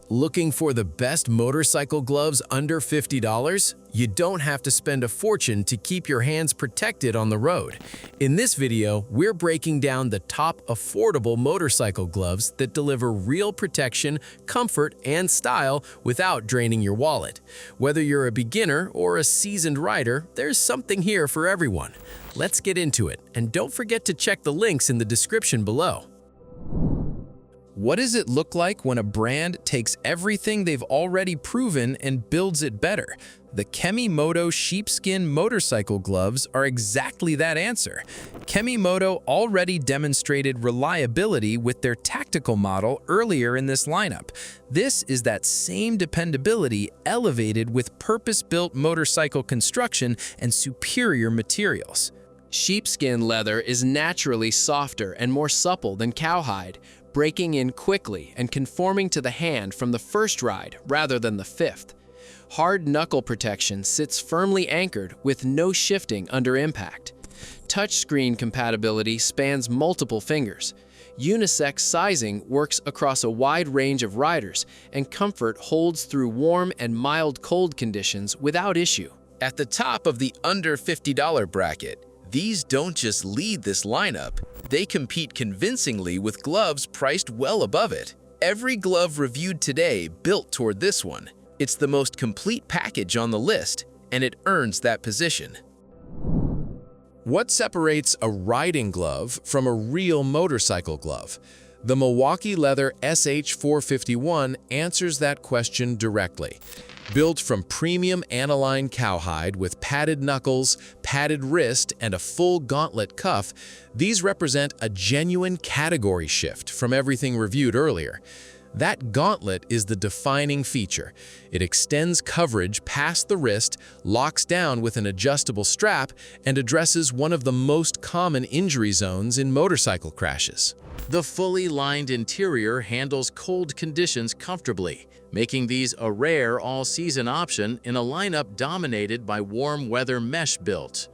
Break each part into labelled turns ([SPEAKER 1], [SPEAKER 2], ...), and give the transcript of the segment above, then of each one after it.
[SPEAKER 1] Looking for the best motorcycle gloves under $50? You don't have to spend a fortune to keep your hands protected on the road. In this video, we're breaking down the top affordable motorcycle gloves that deliver real protection, comfort, and style without draining your wallet. Whether you're a beginner or a seasoned rider, there's something here for everyone. Let's get into it, and don't forget to check the links in the description below. What does it look like when a brand takes everything they've already proven and builds it better? The Kemimoto Sheepskin motorcycle gloves are exactly that answer. Kemimoto already demonstrated reliability with their tactical model earlier in this lineup. This is that same dependability elevated with purpose-built motorcycle construction and superior materials.
[SPEAKER 2] Sheepskin leather is naturally softer and more supple than cowhide, breaking in quickly and conforming to the hand from the first ride rather than the fifth. Hard knuckle protection sits firmly anchored with no shifting under impact. Touchscreen compatibility spans multiple fingers. Unisex sizing works across a wide range of riders, and comfort holds through warm and mild cold conditions without issue.
[SPEAKER 1] At the top of the under $50 bracket, these don't just lead this lineup, they compete convincingly with gloves priced well above it. Every glove reviewed today built toward this one. It's the most complete package on the list, and it earns that position. What separates a riding glove from a real motorcycle glove? The Milwaukee leather SH451 answers that question directly. Built from premium aniline cowhide with padded knuckles, padded wrist, and a full gauntlet cuff, these represent a genuine category shift from everything reviewed earlier. That gauntlet is the defining feature. It extends coverage past the wrist, locks down with an adjustable strap, and addresses one of the most common injury zones in motorcycle crashes. The fully lined interior handles cold conditions comfortably, making these a rare all-season option in a lineup dominated by warm weather mesh built.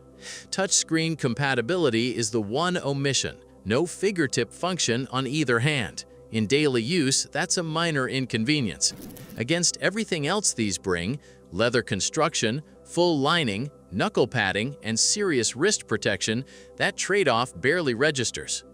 [SPEAKER 1] Touchscreen compatibility is the one omission, no fingertip function on either hand. In daily use, that's a minor inconvenience. Against everything else these bring, leather construction, full lining, knuckle padding, and serious wrist protection, that trade-off barely registers.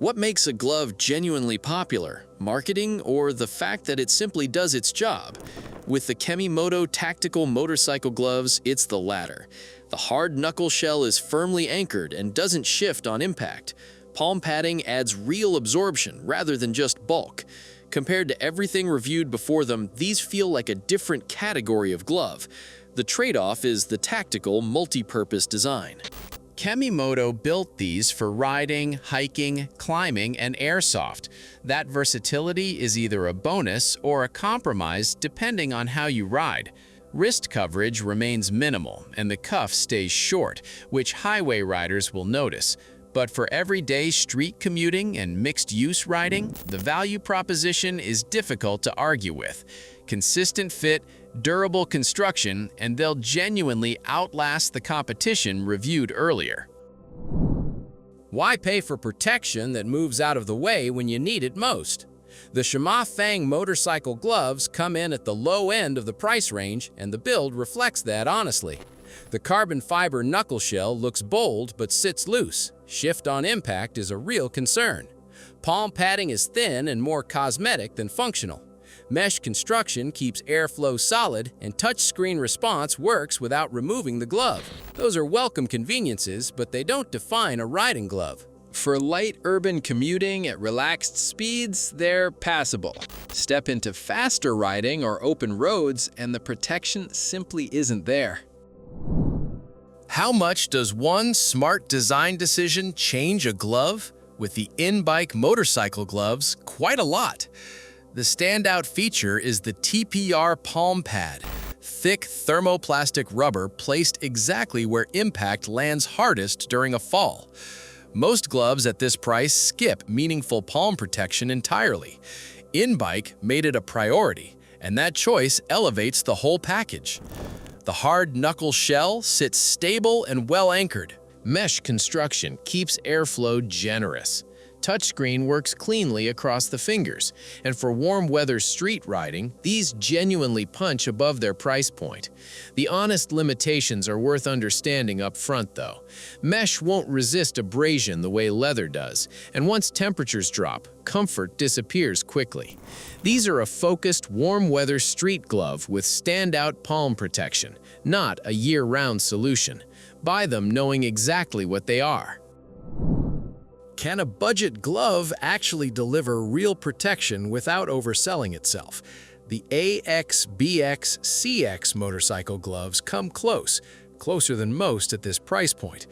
[SPEAKER 1] What makes a glove genuinely popular? Marketing or the fact that it simply does its job? With the Kemimoto tactical motorcycle gloves, it's the latter. The hard knuckle shell is firmly anchored and doesn't shift on impact. Palm padding adds real absorption rather than just bulk. Compared to everything reviewed before them, these feel like a different category of glove. The trade-off is the tactical, multi-purpose design. Kemimoto built these for riding, hiking, climbing, and airsoft. That versatility is either a bonus or a compromise depending on how you ride. Wrist coverage remains minimal and the cuff stays short, which highway riders will notice. But for everyday street commuting and mixed-use riding, the value proposition is difficult to argue with. Consistent fit, durable construction, and they'll genuinely outlast the competition reviewed earlier. Why pay for protection that moves out of the way when you need it most? The Shamofeng motorcycle gloves come in at the low end of the price range, and the build reflects that honestly. The carbon fiber knuckle shell looks bold but sits loose. Shift on impact is a real concern. Palm padding is thin and more cosmetic than functional. Mesh construction keeps airflow solid, and touchscreen response works without removing the glove. Those are welcome conveniences, but they don't define a riding glove.
[SPEAKER 2] For light urban commuting at relaxed speeds, they're passable. Step into faster riding or open roads, and the protection simply isn't there.
[SPEAKER 1] How much does one smart design decision change a glove? With the Inbike motorcycle gloves, quite a lot. The standout feature is the TPR palm pad, thick thermoplastic rubber placed exactly where impact lands hardest during a fall. Most gloves at this price skip meaningful palm protection entirely. Inbike made it a priority, and that choice elevates the whole package. The hard knuckle shell sits stable and well anchored. Mesh construction keeps airflow generous. touchscreen works cleanly across the fingers, and for warm weather street riding, these genuinely punch above their price point. The honest limitations are worth understanding up front though. Mesh won't resist abrasion the way leather does, and once temperatures drop, comfort disappears quickly. These are a focused, warm weather street glove with standout palm protection, not a year-round solution. Buy them knowing exactly what they are.
[SPEAKER 3] Can a budget glove actually deliver real protection without overselling itself? The AXBXCX motorcycle gloves come closer than most at this price point.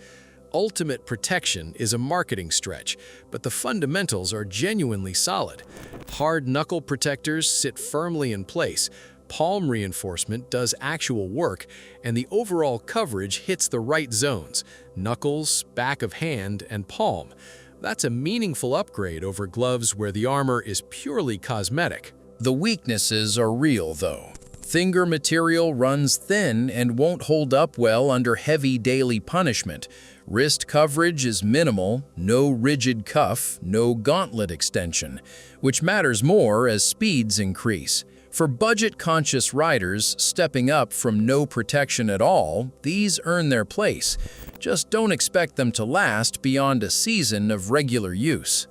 [SPEAKER 3] Ultimate protection is a marketing stretch, but the fundamentals are genuinely solid. Hard knuckle protectors sit firmly in place, palm reinforcement does actual work, and the overall coverage hits the right zones: knuckles, back of hand, and palm. That's a meaningful upgrade over gloves where the armor is purely cosmetic.
[SPEAKER 1] The weaknesses are real, though. Finger material runs thin and won't hold up well under heavy daily punishment. Wrist coverage is minimal, no rigid cuff, no gauntlet extension, which matters more as speeds increase. For budget-conscious riders stepping up from no protection at all, these earn their place. Just don't expect them to last beyond a season of regular use.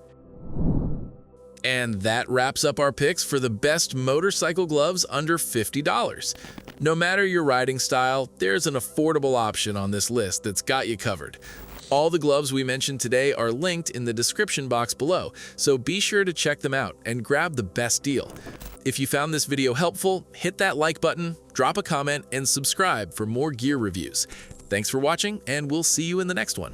[SPEAKER 1] And that wraps up our picks for the best motorcycle gloves under $50. No matter your riding style, there's an affordable option on this list that's got you covered. All the gloves we mentioned today are linked in the description box below, so be sure to check them out and grab the best deal. If you found this video helpful, hit that like button, drop a comment, and subscribe for more gear reviews. Thanks for watching, and we'll see you in the next one.